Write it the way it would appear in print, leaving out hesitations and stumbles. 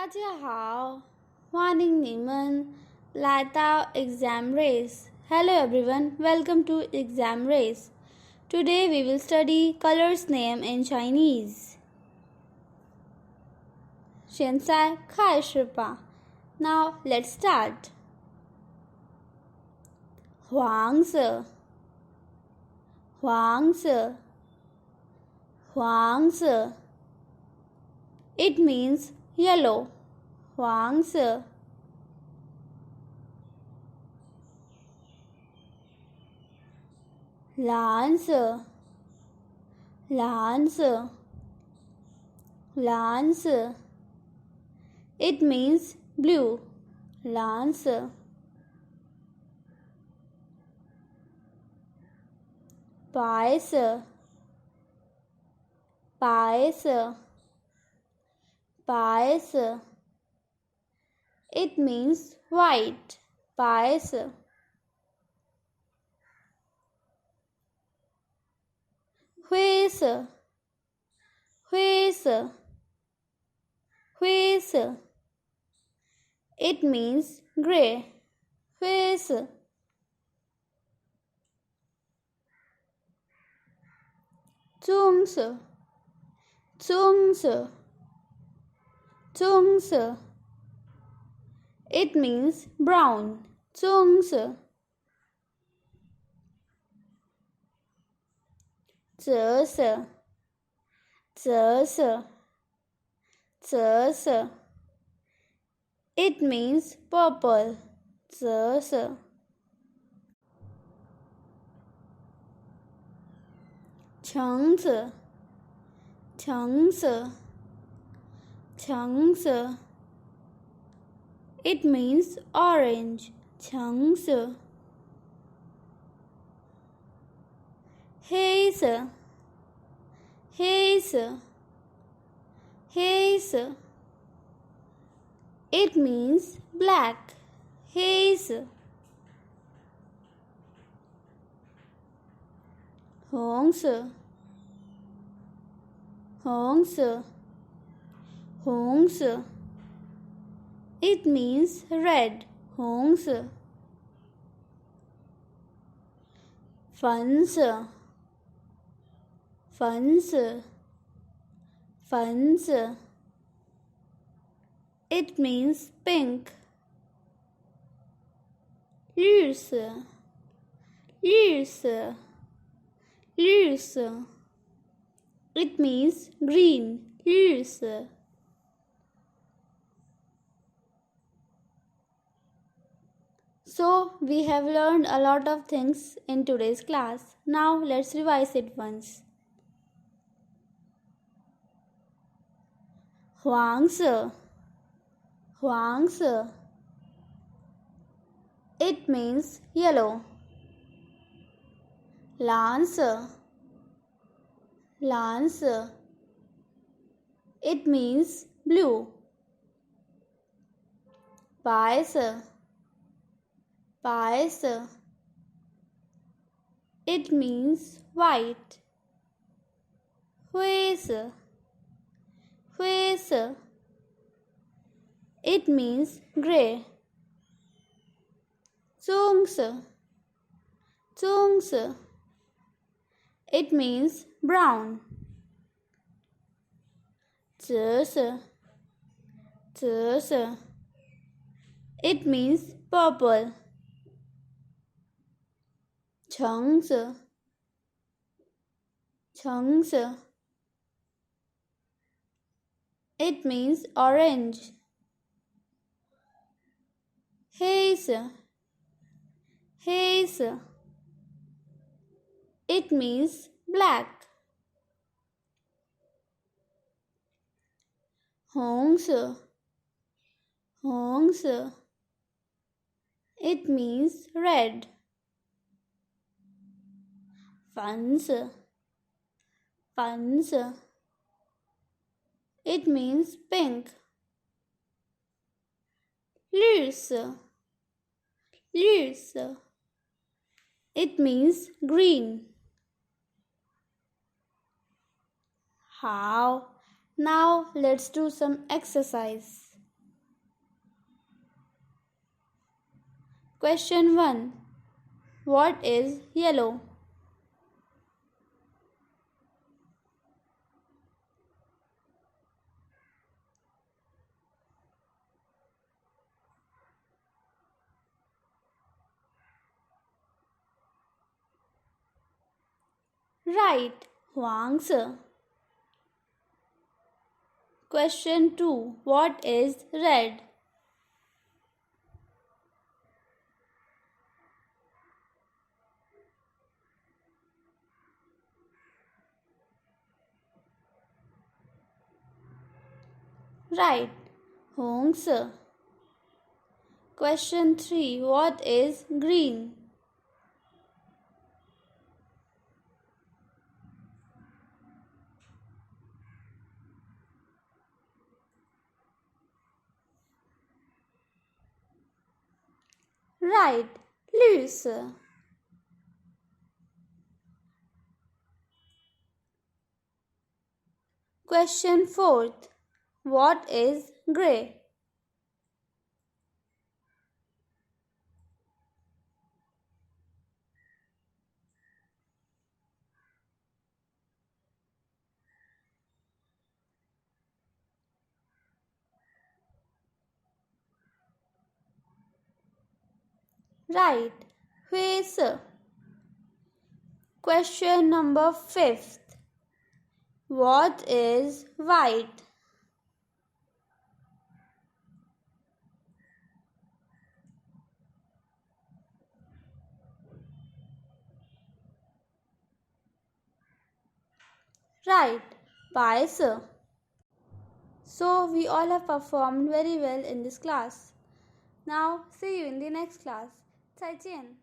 大家好，欢迎你们来到 Examrace. Hello everyone, welcome to Examrace. Today we will study colors name in Chinese. 现在开始吧。Now let's start. 黄色，黄色，黄色。It means yellow. 黄色。蓝色，蓝色，蓝色。It means blue. 蓝色。白色，白色，白色。It means white. 白色。灰色，灰色，灰色。It means gray. 灰色。棕色，棕色，棕色。It means brown. 棕色。赭色，赭色，赭色。It means purple. 赭色。橙色，橙色，橙色。It means orange. 橙色。黑色，黑色，黑色。It means black. 黑色。红色，红色，红色。It means red. 红色。粉色，粉色，粉色。It means pink. 绿色，绿色，绿色。It means green. 绿色。So, we have learned a lot of things in today's class. Now, let's revise it once. 黄色，黄色。It means yellow. 蓝色，蓝色。It means blue. 白色，白色。It means white. 灰色，灰色。It means gray. 棕色，棕色。It means brown. 赭色，赭色。It means purple. 橙色，橙色。It means orange. 黑色，黑色。It means black. 红色，红色。It means red. 粉色，粉色。It means pink. 绿色，绿色。It means green. 好，Now let's do some exercise. Question 1. What is yellow? Right, huángsè. Question 2. What is red? Right, huángsè. Question 3. What is green? Right, 绿色. Question 4. What is grey? Right, huīsè. Question number 5. What is white? Right, báisè. So we all have performed very well in this class. Now see you in the next class. 再见.